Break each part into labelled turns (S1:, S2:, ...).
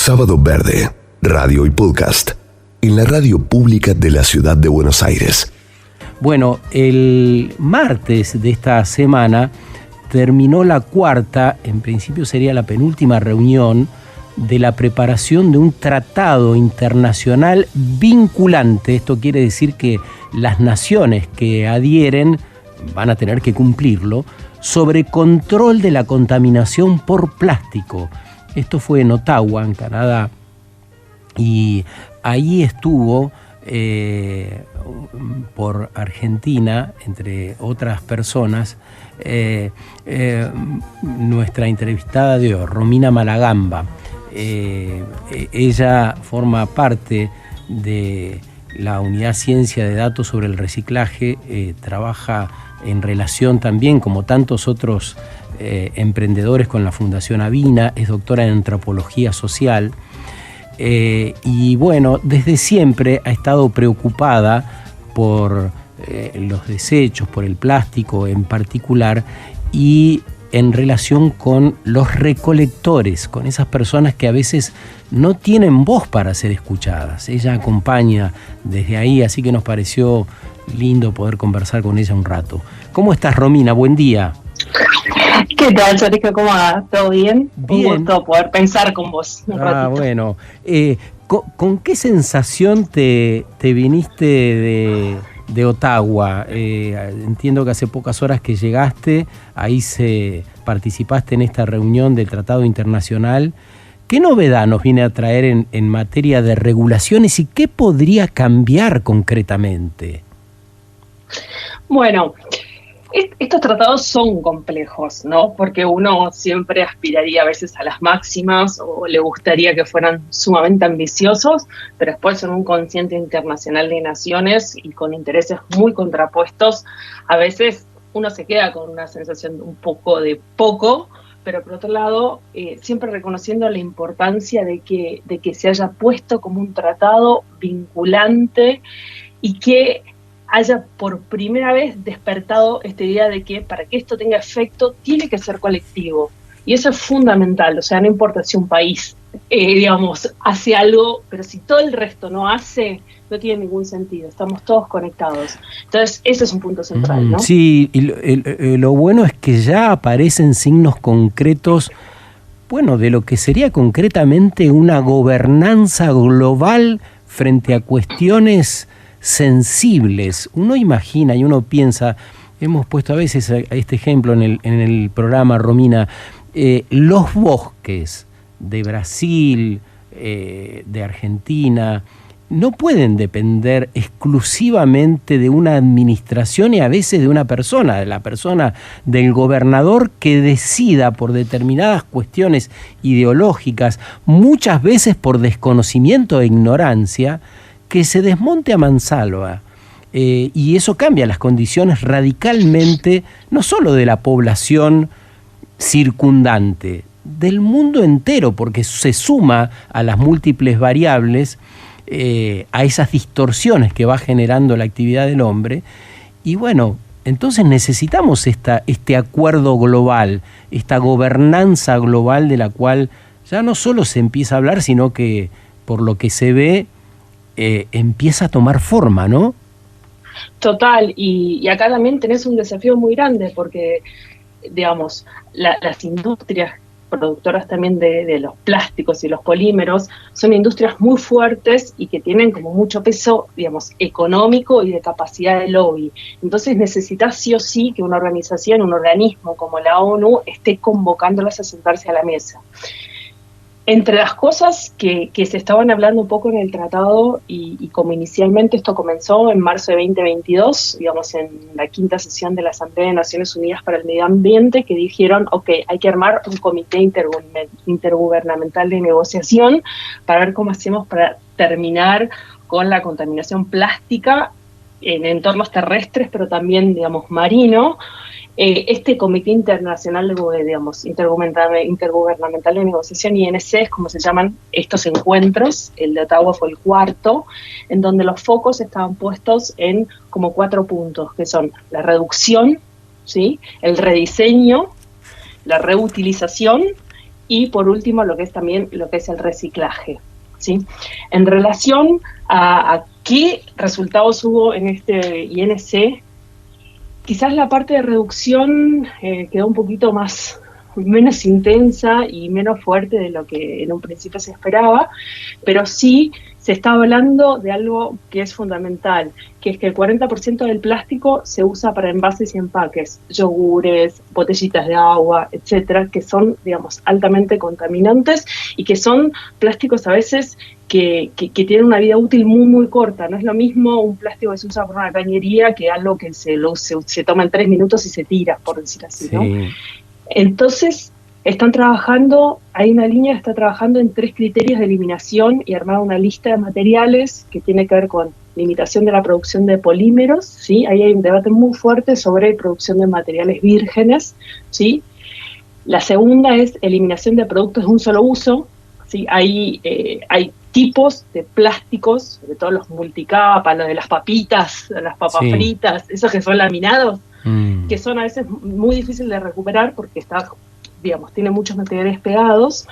S1: Sábado Verde, radio y podcast, en la radio pública de la ciudad de Buenos Aires.
S2: Bueno, el martes de esta semana terminó la cuarta, en principio sería la penúltima reunión de la preparación de un tratado internacional vinculante. Esto quiere decir que las naciones que adhieren van a tener que cumplirlo, sobre control de la contaminación por plástico. Esto fue en Ottawa, en Canadá, y ahí estuvo por Argentina, entre otras personas, nuestra entrevistada de hoy, Romina Malagamba. Ella forma parte de la Unidad Ciencia de Datos sobre el Reciclaje, trabaja en relación también, como tantos otros emprendedores, con la Fundación Avina, es doctora en Antropología Social, y bueno, desde siempre ha estado preocupada por los desechos, por el plástico en particular, y en relación con los recolectores, con esas personas que a veces no tienen voz para ser escuchadas. Ella acompaña desde ahí, así que nos pareció lindo poder conversar con ella un rato. ¿Cómo estás, Romina? Buen día.
S3: ¿Qué tal, Sergio? ¿Cómo va? ¿Todo bien?
S2: Bien.
S3: Un gusto poder pensar con vos un ratito.
S2: Bueno. ¿Con qué sensación te viniste de Ottawa? Entiendo que hace pocas horas que llegaste, ahí participaste en esta reunión del Tratado Internacional. ¿Qué novedad nos viene a traer en materia de regulaciones y qué podría cambiar concretamente?
S3: Bueno, estos tratados son complejos, ¿no? Porque uno siempre aspiraría a veces a las máximas o le gustaría que fueran sumamente ambiciosos, pero después en un consciente internacional de naciones y con intereses muy contrapuestos, a veces uno se queda con una sensación un poco de poco, pero por otro lado, siempre reconociendo la importancia de que se haya puesto como un tratado vinculante y que haya por primera vez despertado esta idea de que para que esto tenga efecto tiene que ser colectivo. Y eso es fundamental, o sea, no importa si un país, hace algo, pero si todo el resto no hace, no tiene ningún sentido, estamos todos conectados. Entonces, ese es un punto central, ¿no?
S2: Sí, y lo bueno es que ya aparecen signos concretos, bueno, de lo que sería concretamente una gobernanza global frente a cuestiones sensibles. Uno imagina y uno piensa, hemos puesto a veces este ejemplo en el programa, Romina, los bosques de Brasil, de Argentina, no pueden depender exclusivamente de una administración y a veces de una persona, de la persona del gobernador que decida por determinadas cuestiones ideológicas, muchas veces por desconocimiento e ignorancia, que se desmonte a mansalva, y eso cambia las condiciones radicalmente, no solo de la población circundante, del mundo entero, porque se suma a las múltiples variables, a esas distorsiones que va generando la actividad del hombre, y bueno, entonces necesitamos este acuerdo global, esta gobernanza global de la cual ya no solo se empieza a hablar, sino que por lo que se ve, empieza a tomar forma, ¿no?
S3: Total, y acá también tenés un desafío muy grande porque, digamos, las industrias productoras también de los plásticos y los polímeros son industrias muy fuertes y que tienen como mucho peso, digamos, económico y de capacidad de lobby. Entonces necesitas sí o sí que una organización, un organismo como la ONU esté convocándolas a sentarse a la mesa. Entre las cosas que se estaban hablando un poco en el tratado, y como inicialmente esto comenzó en marzo de 2022, digamos en la quinta sesión de la Asamblea de Naciones Unidas para el Medio Ambiente, que dijeron, ok, hay que armar un comité intergubernamental de negociación para ver cómo hacemos para terminar con la contaminación plástica en entornos terrestres, pero también, digamos, marino. Este Comité Internacional Intergubernamental de Negociación, INC, es como se llaman estos encuentros, el de Ottawa fue el cuarto, en donde los focos estaban puestos en como 4 puntos, que son la reducción, ¿sí?, el rediseño, la reutilización y por último lo que es el reciclaje, ¿sí? En relación a qué resultados hubo en este INC, quizás la parte de reducción quedó un poquito menos intensa y menos fuerte de lo que en un principio se esperaba, pero sí se está hablando de algo que es fundamental, que es que el 40% del plástico se usa para envases y empaques, yogures, botellitas de agua, etcétera, que son, digamos, altamente contaminantes y que son plásticos a veces que tienen una vida útil muy, muy corta. No es lo mismo un plástico que se usa por una cañería que algo que se toma en 3 minutos y se tira, por decir así, ¿no?
S2: Sí.
S3: Entonces, hay una línea que está trabajando en 3 criterios de eliminación y armar una lista de materiales que tiene que ver con limitación de la producción de polímeros, ¿sí? Ahí hay un debate muy fuerte sobre producción de materiales vírgenes, ¿sí? La segunda es eliminación de productos de un solo uso, ¿sí? Hay tipos de plásticos, sobre todo los multicapa, los de las papitas, las papas fritas, esos que son laminados, que son a veces muy difíciles de recuperar porque tiene muchos materiales pegados.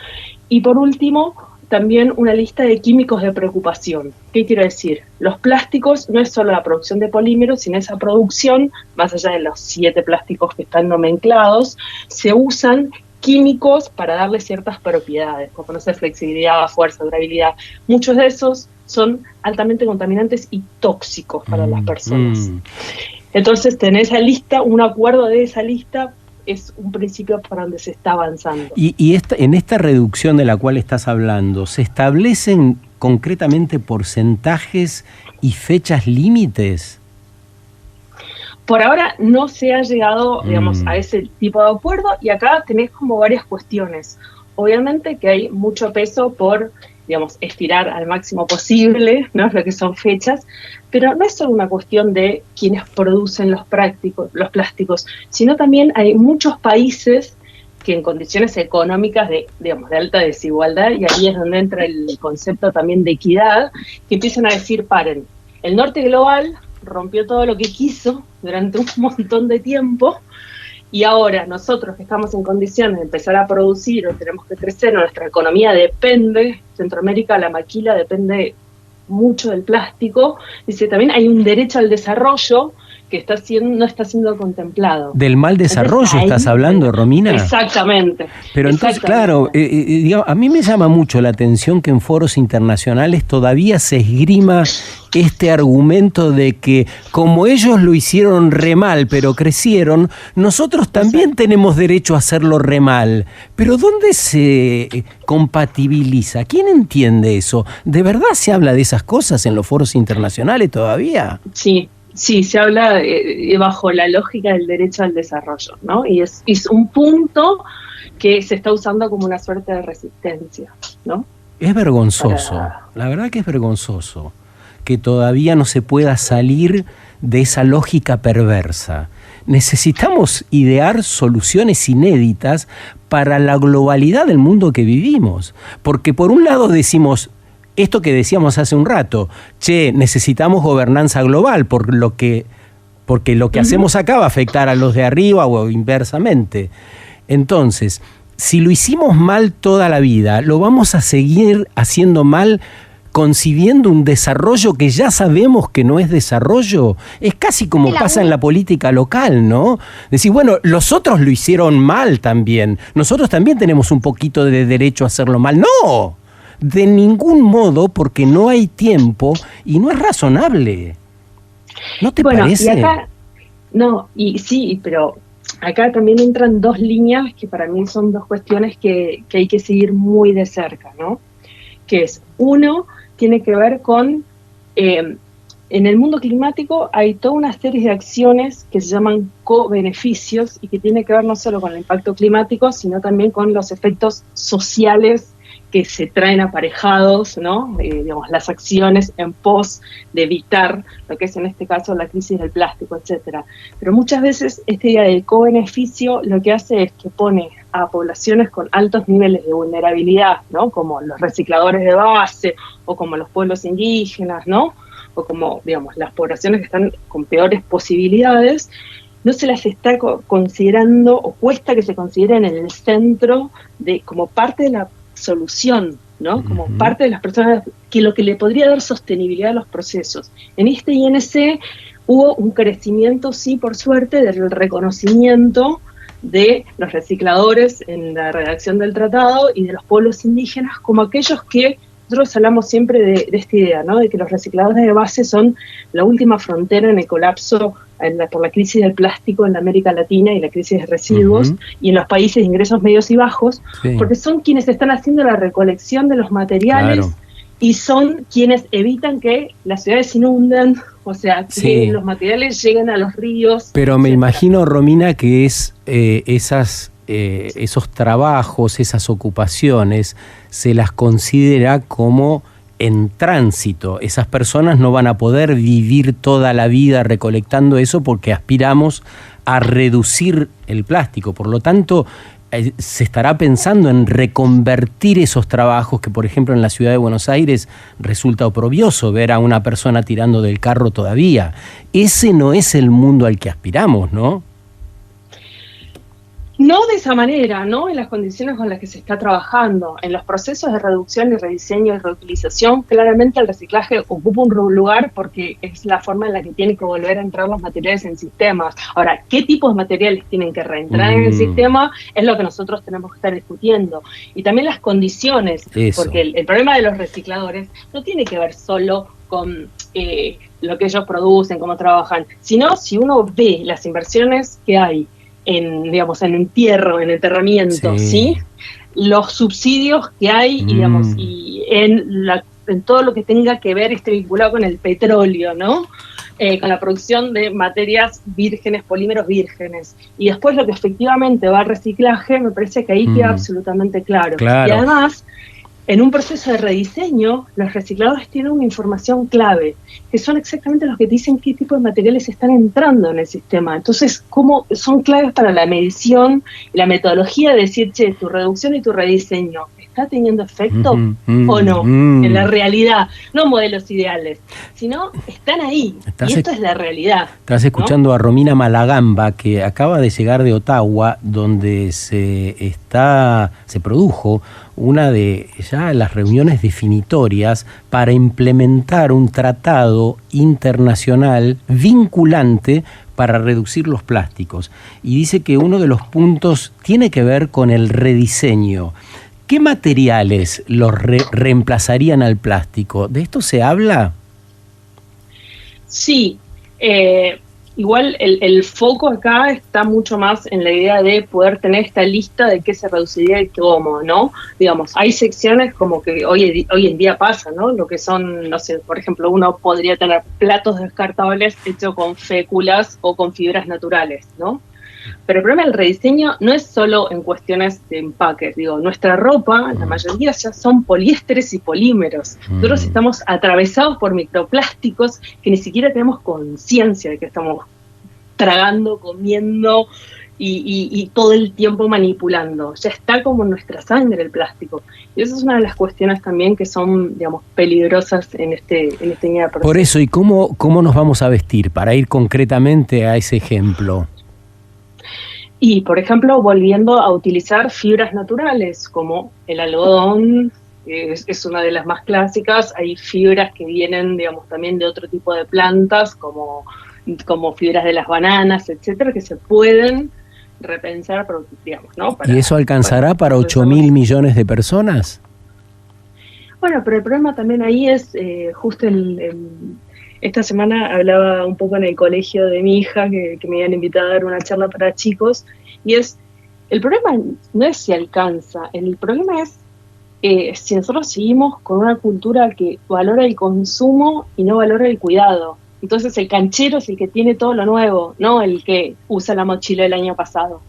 S3: Y por último, también una lista de químicos de preocupación. ¿Qué quiero decir? Los plásticos no es solo la producción de polímeros, sino esa producción, más allá de los 7 plásticos que están nomenclados, se usan químicos para darle ciertas propiedades, como no sé, flexibilidad, fuerza, durabilidad. Muchos de esos son altamente contaminantes y tóxicos para las personas. Entonces, tener esa lista, un acuerdo de esa lista, es un principio para donde se está avanzando.
S2: Y en esta reducción de la cual estás hablando, ¿se establecen concretamente porcentajes y fechas límites?
S3: Por ahora no se ha llegado, a ese tipo de acuerdo, y acá tenés como varias cuestiones. Obviamente que hay mucho peso por, estirar al máximo posible, ¿no? Lo que son fechas, pero no es solo una cuestión de quienes producen los plásticos, sino también hay muchos países que en condiciones económicas de alta desigualdad, y ahí es donde entra el concepto también de equidad, que empiezan a decir, paren, el norte global rompió todo lo que quiso durante un montón de tiempo, y ahora nosotros que estamos en condiciones de empezar a producir o tenemos que crecer, nuestra economía depende, Centroamérica, la maquila depende mucho del plástico, dice también hay un derecho al desarrollo que no está siendo contemplado.
S2: Del mal desarrollo entonces, estás hablando, Romina.
S3: Exactamente.
S2: Pero entonces, claro, a mí me llama mucho la atención que en foros internacionales todavía se esgrima este argumento de que como ellos lo hicieron re mal, pero crecieron, nosotros también tenemos derecho a hacerlo re mal. Pero ¿dónde se compatibiliza? ¿Quién entiende eso? ¿De verdad se habla de esas cosas en los foros internacionales todavía?
S3: Sí, se habla bajo la lógica del derecho al desarrollo, ¿no? Y es un punto que se está usando como una suerte de resistencia, ¿no?
S2: Es vergonzoso, la verdad que es vergonzoso que todavía no se pueda salir de esa lógica perversa. Necesitamos idear soluciones inéditas para la globalidad del mundo que vivimos, porque por un lado decimos, esto que decíamos hace un rato, necesitamos gobernanza global porque lo que hacemos acá va a afectar a los de arriba o inversamente. Entonces, si lo hicimos mal toda la vida, lo vamos a seguir haciendo mal concibiendo un desarrollo que ya sabemos que no es desarrollo. Es casi como pasa en la política local, ¿no? Decir, bueno, los otros lo hicieron mal también. Nosotros también tenemos un poquito de derecho a hacerlo mal. ¡No! De ningún modo, porque no hay tiempo y no es razonable. ¿No te parece?
S3: Y acá, pero acá también entran 2 líneas que para mí son 2 cuestiones que hay que seguir muy de cerca, ¿no? Que es, uno, tiene que ver con, en el mundo climático hay toda una serie de acciones que se llaman co-beneficios y que tiene que ver no solo con el impacto climático, sino también con los efectos sociales que se traen aparejados, ¿no? Las acciones en pos de evitar lo que es en este caso la crisis del plástico, etcétera. Pero muchas veces esta idea del co-beneficio lo que hace es que pone a poblaciones con altos niveles de vulnerabilidad, ¿no? Como los recicladores de base o como los pueblos indígenas, ¿no? O como, las poblaciones que están con peores posibilidades, no se las está considerando, o cuesta que se consideren en el centro como parte de la solución, ¿no? Como parte de las personas, que lo que le podría dar sostenibilidad a los procesos. En este INC hubo un crecimiento, sí, por suerte, del reconocimiento de los recicladores en la redacción del tratado y de los pueblos indígenas como aquellos que, nosotros hablamos siempre de esta idea, ¿no? De que los recicladores de base son la última frontera en el colapso por la crisis del plástico en la América Latina y la crisis de residuos, y en los países de ingresos medios y bajos, porque son quienes están haciendo la recolección de los materiales, y son quienes evitan que las ciudades se inunden, o sea, que los materiales lleguen a los ríos.
S2: Pero me imagino, Romina, que es esos trabajos, esas ocupaciones, se las considera como en tránsito. Esas personas no van a poder vivir toda la vida recolectando eso porque aspiramos a reducir el plástico. Por lo tanto, se estará pensando en reconvertir esos trabajos que, por ejemplo, en la ciudad de Buenos Aires resulta oprobioso ver a una persona tirando del carro todavía. Ese no es el mundo al que aspiramos, ¿no?
S3: No de esa manera, no en las condiciones con las que se está trabajando. En los procesos de reducción y rediseño y reutilización, claramente el reciclaje ocupa un lugar porque es la forma en la que tienen que volver a entrar los materiales en sistemas. Ahora, ¿qué tipos de materiales tienen que reentrar en el sistema? Es lo que nosotros tenemos que estar discutiendo. Y también las condiciones, porque el problema de los recicladores no tiene que ver solo con lo que ellos producen, cómo trabajan, sino si uno ve las inversiones que hay en entierro, en enterramiento, ¿sí? Los subsidios que hay, y en todo lo que tenga que ver, esté vinculado con el petróleo, ¿no? Con la producción de materias vírgenes, polímeros vírgenes. Y después lo que efectivamente va al reciclaje, me parece que ahí queda absolutamente claro. Y además, en un proceso de rediseño, los recicladores tienen una información clave, que son exactamente los que te dicen qué tipo de materiales están entrando en el sistema. Entonces, cómo son claves para la medición y la metodología de decir, che, tu reducción y tu rediseño, ¿está teniendo efecto o no? En la realidad, no modelos ideales, sino están ahí, y esto es la realidad.
S2: Estás escuchando, ¿no?, a Romina Malagamba, que acaba de llegar de Ottawa, donde se produjo una de ya las reuniones definitorias para implementar un tratado internacional vinculante para reducir los plásticos. Y dice que uno de los puntos tiene que ver con el rediseño. ¿Qué materiales los reemplazarían al plástico? ¿De esto se habla?
S3: Sí, igual el foco acá está mucho más en la idea de poder tener esta lista de qué se reduciría y cómo, ¿no? Digamos, hay secciones como que hoy en día pasa, ¿no? Lo que son, no sé, por ejemplo, uno podría tener platos descartables hechos con féculas o con fibras naturales, ¿no? Pero el problema del rediseño no es solo en cuestiones de empaque. Digo, nuestra ropa, la mayoría ya son poliésteres y polímeros. Nosotros estamos atravesados por microplásticos que ni siquiera tenemos conciencia de que estamos tragando, comiendo y todo el tiempo manipulando. Ya está como en nuestra sangre el plástico. Y esa es una de las cuestiones también que son, digamos, peligrosas en este proceso.
S2: Por eso, ¿y cómo nos vamos a vestir para ir concretamente a ese ejemplo?
S3: Y, por ejemplo, volviendo a utilizar fibras naturales, como el algodón, es una de las más clásicas. Hay fibras que vienen, digamos, también de otro tipo de plantas, como fibras de las bananas, etcétera, que se pueden repensar, digamos, ¿no?
S2: ¿Y eso alcanzará para 8.000 millones de personas?
S3: Bueno, pero el problema también ahí es justo esta semana hablaba un poco en el colegio de mi hija, que me habían invitado a dar una charla para chicos, y el problema no es si alcanza, el problema es si nosotros seguimos con una cultura que valora el consumo y no valora el cuidado. Entonces el canchero es el que tiene todo lo nuevo, no el que usa la mochila del año pasado.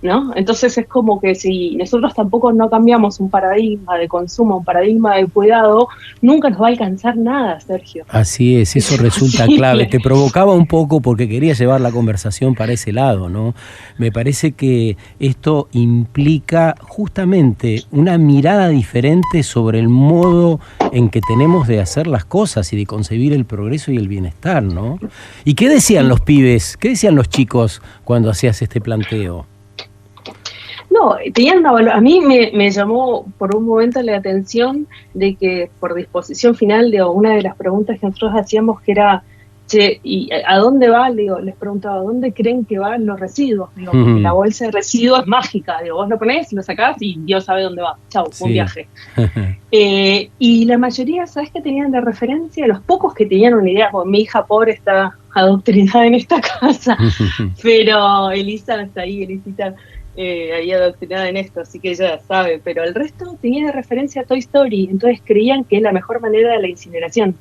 S3: ¿no? Entonces es como que si nosotros tampoco no cambiamos un paradigma de consumo, un paradigma de cuidado, nunca nos va a alcanzar nada, Sergio.
S2: Así es, eso resulta clave. Te provocaba un poco porque quería llevar la conversación para ese lado, ¿no? Me parece que esto implica justamente una mirada diferente sobre el modo en que tenemos de hacer las cosas y de concebir el progreso y el bienestar, ¿no? ¿Y qué decían los pibes, qué decían los chicos cuando hacías este planteo?
S3: No, a mí me llamó por un momento la atención de que por disposición final, una de las preguntas que nosotros hacíamos que era, che, ¿y a dónde va? Les preguntaba, ¿a dónde creen que van los residuos? Porque la bolsa de residuos es mágica, vos lo ponés, lo sacás y Dios sabe dónde va. Chau, sí. Un viaje. Y la mayoría, ¿sabes qué tenían de referencia? Los pocos que tenían una idea, porque mi hija pobre está adoctrinada en esta casa, pero Elisa está ahí, Elisita, ahí adoctrinada en esto, así que ella sabe, pero el resto tenía de referencia a Toy Story, entonces creían que es la mejor manera de la incineración.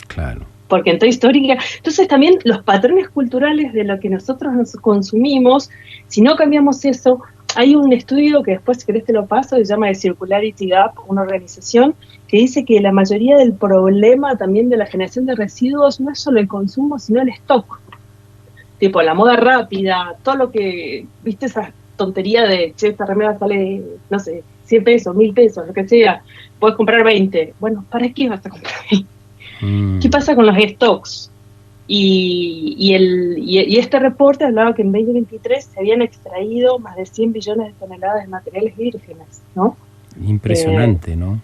S2: Claro.
S3: Porque en Toy Story, entonces también los patrones culturales de lo que nosotros nos consumimos, si no cambiamos eso, hay un estudio que después, si querés te lo paso, se llama The Circularity Gap, una organización que dice que la mayoría del problema también de la generación de residuos no es solo el consumo, sino el stock. Tipo, la moda rápida, todo lo que, viste, esa tontería de, che, esta remera sale, no sé, 100 pesos, 1000 pesos, lo que sea, puedes comprar 20. Bueno, ¿para qué vas a comprar 20? ¿Qué pasa con los stocks? Y este reporte hablaba que en 2023 se habían extraído más de 100 billones de toneladas de materiales vírgenes, ¿no?
S2: Impresionante, ¿no?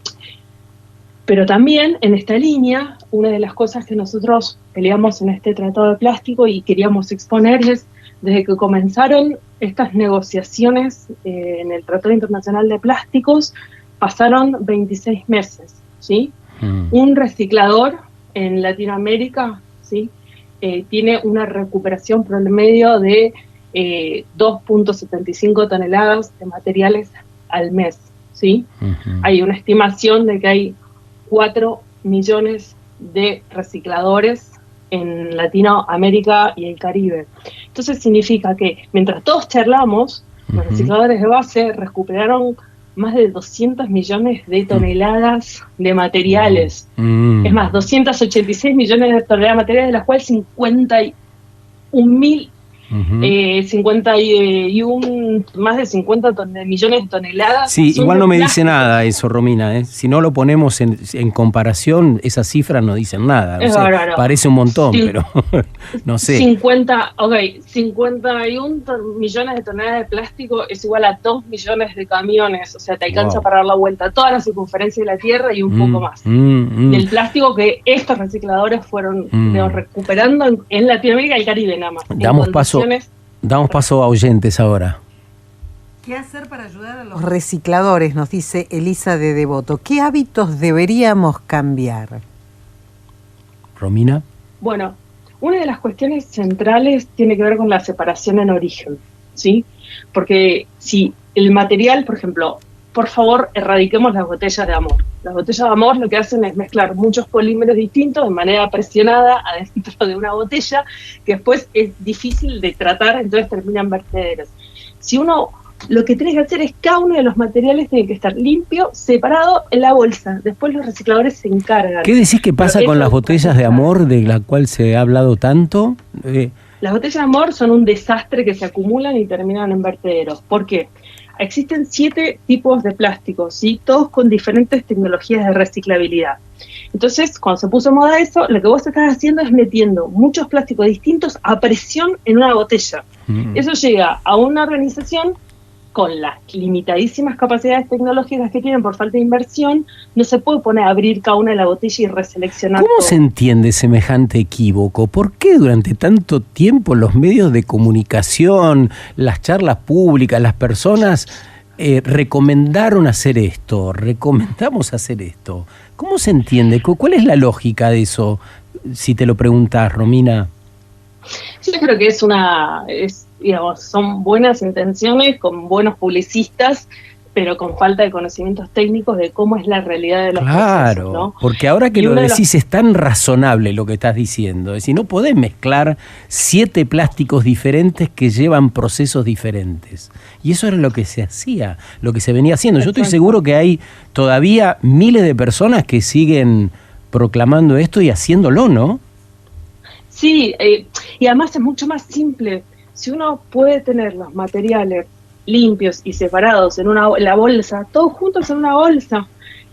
S3: Pero también en esta línea, una de las cosas que nosotros peleamos en este tratado de plástico y queríamos exponer es, desde que comenzaron estas negociaciones en el Tratado Internacional de Plásticos, pasaron 26 meses, ¿sí? Un reciclador en Latinoamérica, ¿sí? Tiene una recuperación promedio de 2.75 toneladas de materiales al mes, ¿sí? Hay una estimación de que hay 4 millones de recicladores en Latinoamérica y el Caribe. Entonces significa que mientras todos charlamos, los recicladores de base recuperaron más de 200 millones de toneladas de materiales. Es más, 286 millones de toneladas de materiales, de las cuales 51.000 más de 50 millones de toneladas.
S2: Sí, igual no me dice nada eso, Romina, ¿eh? Si no lo ponemos en comparación, esas cifras no dicen nada. No sé, parece un montón, pero no sé.
S3: 51 millones de toneladas de plástico es igual a 2 millones de camiones. O sea, te alcanza para dar la vuelta a toda la circunferencia de la Tierra y un poco más. Del plástico que estos recicladores fueron recuperando en Latinoamérica y el Caribe nada más.
S2: Damos paso a oyentes ahora.
S4: ¿Qué hacer para ayudar a los recicladores? Nos dice Elisa de Devoto. ¿Qué hábitos deberíamos cambiar?
S2: Romina.
S3: Bueno, una de las cuestiones centrales tiene que ver con la separación en origen, ¿sí? Porque si el material, por ejemplo, por favor, erradiquemos las botellas de amor. Las botellas de amor lo que hacen es mezclar muchos polímeros distintos de manera presionada adentro de una botella, que después es difícil de tratar, entonces terminan vertederos. Si uno, lo que tiene que hacer es cada uno de los materiales tiene que estar limpio, separado en la bolsa. Después los recicladores se encargan.
S2: ¿Qué decís que pasa con las botellas de amor de la cual se ha hablado tanto?
S3: Las botellas de amor son un desastre que se acumulan y terminan en vertederos. ¿Por qué? Existen 7 tipos de plásticos, ¿sí? Todos con diferentes tecnologías de reciclabilidad. Entonces, cuando se puso en moda eso, lo que vos estás haciendo es metiendo muchos plásticos distintos a presión en una botella. Eso llega a una organización con las limitadísimas capacidades tecnológicas que tienen por falta de inversión, no se puede poner a abrir cada una de la botella y reseleccionar.
S2: ¿Cómo
S3: todo.
S2: se entiende semejante equívoco? ¿Por qué durante tanto tiempo los medios de comunicación, las charlas públicas, las personas recomendaron hacer esto, recomendamos hacer esto? ¿Cómo se entiende? ¿Cuál es la lógica de eso, si te lo preguntás, Romina?
S3: Yo creo que digamos, son buenas intenciones con buenos publicistas pero con falta de conocimientos técnicos de cómo es la realidad de los procesos, ¿no?
S2: Porque ahora que lo decís es tan razonable lo que estás diciendo. Es decir, no podés mezclar 7 plásticos diferentes que llevan procesos diferentes. Y eso era lo que se hacía, lo que se venía haciendo. Yo estoy seguro que hay todavía miles de personas que siguen proclamando esto y haciéndolo, ¿no?
S3: Sí, y además es mucho más simple. Si uno puede tener los materiales limpios y separados en la bolsa, todos juntos en una bolsa,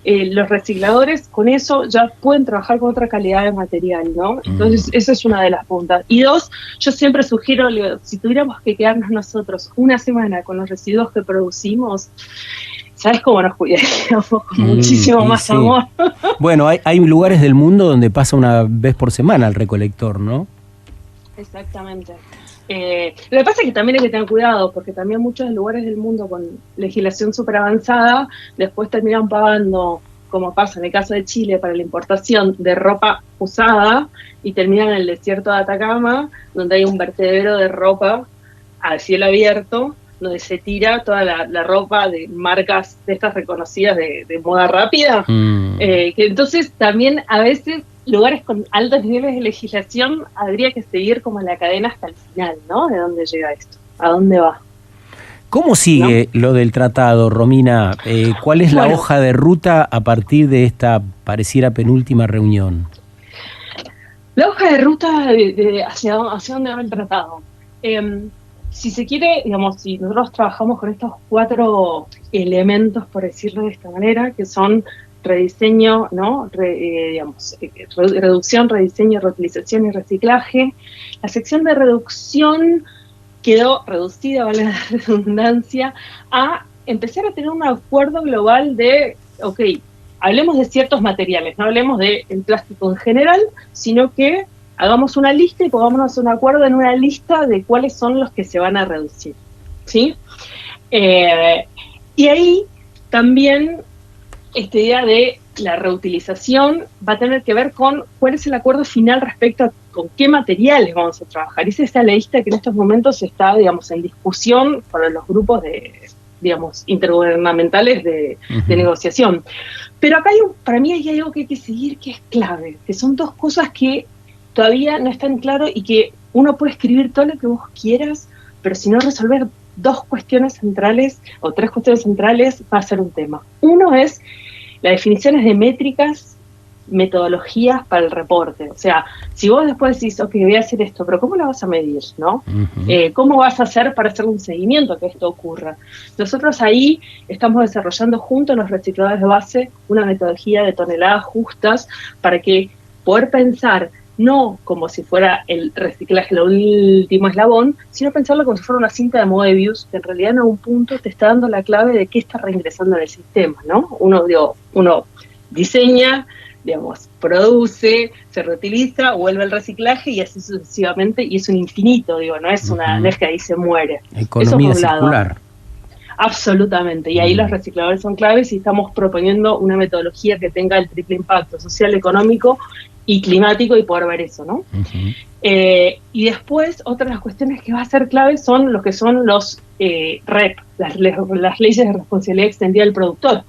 S3: los recicladores con eso ya pueden trabajar con otra calidad de material, ¿no? Entonces esa es una de las puntas. Y 2, yo siempre sugiero, si tuviéramos que quedarnos nosotros una semana con los residuos que producimos, ¿sabes cómo nos cuidaríamos? Con muchísimo más amor.
S2: Bueno, hay lugares del mundo donde pasa una vez por semana el recolector, ¿no?
S3: Exactamente. Lo que pasa es que también hay que tener cuidado, porque también muchos lugares del mundo con legislación súper avanzada después terminan pagando, como pasa en el caso de Chile, para la importación de ropa usada, y terminan en el desierto de Atacama, donde hay un vertedero de ropa al cielo abierto, donde se tira toda la ropa de marcas de estas reconocidas de moda rápida, que entonces también a veces lugares con altos niveles de legislación habría que seguir como la cadena hasta el final, ¿no? ¿De dónde llega esto? ¿A dónde va?
S2: ¿Cómo sigue lo del tratado, Romina? ¿Cuál es la hoja de ruta a partir de esta pareciera penúltima reunión?
S3: La hoja de ruta hacia dónde va el tratado. Si se quiere, digamos, si nosotros trabajamos con estos 4 elementos, por decirlo de esta manera, que son rediseño, ¿no? Reducción, rediseño, reutilización y reciclaje. La sección de reducción quedó reducida, vale la redundancia, a empezar a tener un acuerdo global de, hablemos de ciertos materiales, no hablemos del plástico en general, sino que hagamos una lista y pongámonos un acuerdo en una lista de cuáles son los que se van a reducir, ¿sí? Y ahí también esta idea de la reutilización va a tener que ver con cuál es el acuerdo final respecto a con qué materiales vamos a trabajar. Esa es la lista que en estos momentos está, digamos, en discusión para los grupos intergubernamentales de negociación. Pero acá para mí hay algo que hay que seguir que es clave, que son 2 cosas que todavía no están claras y que uno puede escribir todo lo que vos quieras, pero si no resolver 2 cuestiones centrales o 3 cuestiones centrales va a ser un tema. Uno es las definiciones de métricas, metodologías para el reporte. O sea, si vos después decís, voy a hacer esto, pero ¿cómo lo vas a medir, no? ¿Cómo vas a hacer para hacer un seguimiento a que esto ocurra? Nosotros ahí estamos desarrollando junto a los recicladores de base una metodología de toneladas justas para que poder pensar no como si fuera el reciclaje el último eslabón, sino pensarlo como si fuera una cinta de Moebius, que en realidad en algún punto te está dando la clave de qué está reingresando en el sistema, ¿no? Uno diseña, digamos, produce, se reutiliza, vuelve al reciclaje y así sucesivamente, y es un infinito, no es no es que ahí se muere.
S2: Economía circular.
S3: Absolutamente, y ahí los recicladores son claves y estamos proponiendo una metodología que tenga el triple impacto social, económico y climático y poder ver eso, ¿no? Y después, otra de las cuestiones que va a ser clave son los que son los REP, las leyes de responsabilidad extendida del productor.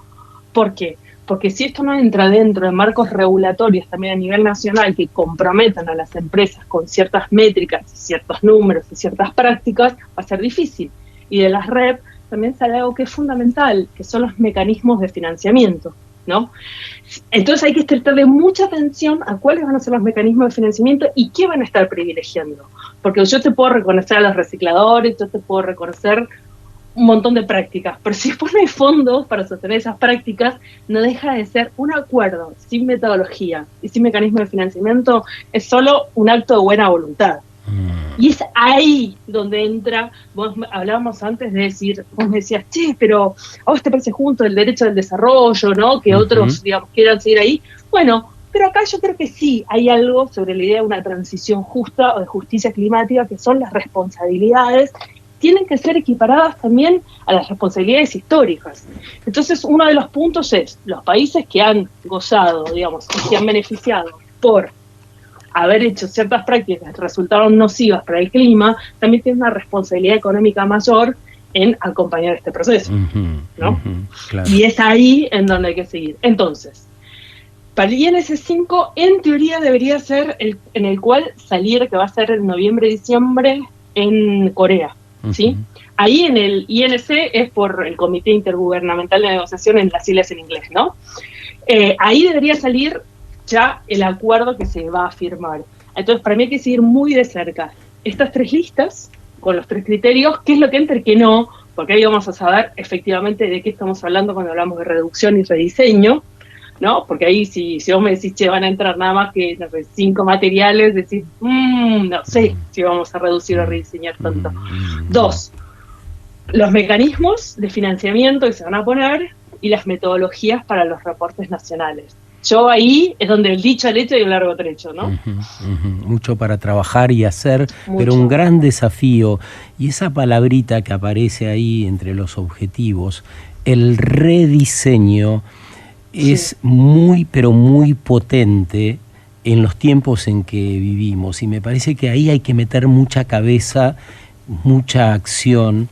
S3: ¿Por qué? Porque si esto no entra dentro de marcos regulatorios también a nivel nacional que comprometan a las empresas con ciertas métricas, ciertos números y ciertas prácticas, va a ser difícil. Y de las REP también sale algo que es fundamental, que son los mecanismos de financiamiento, ¿no? Entonces hay que prestarle mucha atención a cuáles van a ser los mecanismos de financiamiento y qué van a estar privilegiando. Porque yo te puedo reconocer a los recicladores, yo te puedo reconocer un montón de prácticas, pero si después no hay fondos para sostener esas prácticas, no deja de ser un acuerdo sin metodología y sin mecanismo de financiamiento, es solo un acto de buena voluntad. Y es ahí donde entra, vos hablábamos antes de decir, vos me decías, pero a vos te parece justo el derecho del desarrollo, ¿no? Que otros, digamos, quieran seguir ahí. Bueno, pero acá yo creo que sí hay algo sobre la idea de una transición justa o de justicia climática, que son las responsabilidades, tienen que ser equiparadas también a las responsabilidades históricas. Entonces, uno de los puntos es, los países que han gozado, digamos, y que han beneficiado por haber hecho ciertas prácticas que resultaron nocivas para el clima, también tienen una responsabilidad económica mayor en acompañar este proceso, ¿no?
S2: Claro.
S3: Y es ahí en donde hay que seguir. Entonces, para el INS5, en teoría debería ser en el cual salir, que va a ser en noviembre-diciembre en Corea, ¿sí? Ahí en el INC es por el Comité Intergubernamental de Negociación en las siglas en inglés, ¿no? Ahí debería salir ya el acuerdo que se va a firmar. Entonces, para mí hay que seguir muy de cerca estas 3 listas, con los 3 criterios, qué es lo que entra y qué no, porque ahí vamos a saber efectivamente de qué estamos hablando cuando hablamos de reducción y rediseño, ¿no? Porque ahí si vos me decís, che, van a entrar nada más que, no sé, 5 materiales, decís, no sé si vamos a reducir o rediseñar tanto. 2, los mecanismos de financiamiento que se van a poner y las metodologías para los reportes nacionales. Yo ahí es donde el dicho al hecho hay un largo trecho, ¿no?
S2: Mucho para trabajar y hacer,
S3: Mucho.
S2: Pero un gran desafío. Y esa palabrita que aparece ahí entre los objetivos, el rediseño, es muy, pero muy potente en los tiempos en que vivimos. Y me parece que ahí hay que meter mucha cabeza, mucha acción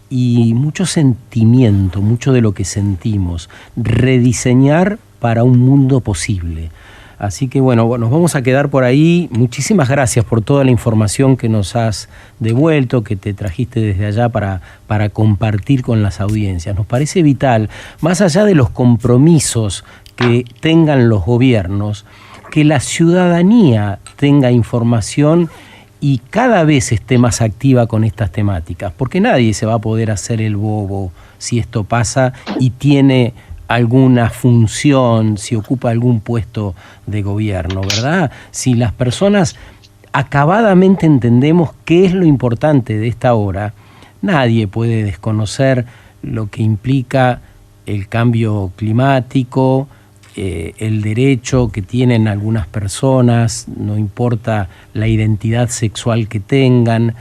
S2: y mucho sentimiento, mucho de lo que sentimos. Rediseñar para un mundo posible. Así que bueno, nos vamos a quedar por ahí. Muchísimas gracias por toda la información que nos has devuelto, que te trajiste desde allá para compartir con las audiencias. Nos parece vital, más allá de los compromisos que tengan los gobiernos, que la ciudadanía tenga información y cada vez esté más activa con estas temáticas, porque nadie se va a poder hacer el bobo si esto pasa y tiene alguna función, si ocupa algún puesto de gobierno, ¿verdad? Si las personas acabadamente entendemos qué es lo importante de esta hora, nadie puede desconocer lo que implica el cambio climático, el derecho que tienen algunas personas, no importa la identidad sexual que tengan,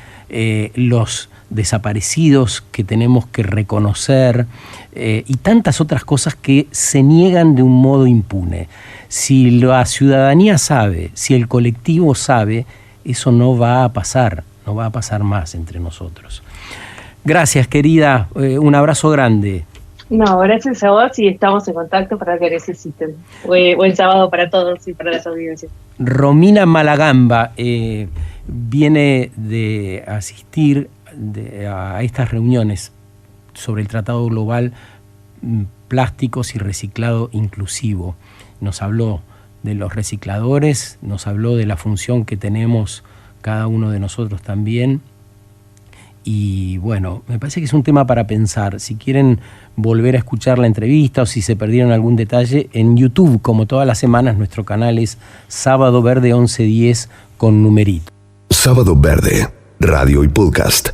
S2: los desaparecidos que tenemos que reconocer y tantas otras cosas que se niegan de un modo impune. Si la ciudadanía sabe, si el colectivo sabe, eso no va a pasar más entre nosotros. Gracias, querida, un abrazo grande.
S3: No, gracias a vos y estamos en contacto para lo que necesiten. Buen sábado para todos y para las audiencias.
S2: Romina Malagamba viene de asistir a estas reuniones sobre el Tratado Global Plásticos y Reciclado Inclusivo. Nos habló de los recicladores, nos habló de la función que tenemos cada uno de nosotros también. Y bueno, me parece que es un tema para pensar. Si quieren volver a escuchar la entrevista o si se perdieron algún detalle, en YouTube, como todas las semanas, nuestro canal es Sábado Verde 1110 con numerito.
S1: Sábado Verde, radio y podcast,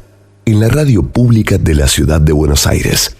S1: en la radio pública de la ciudad de Buenos Aires.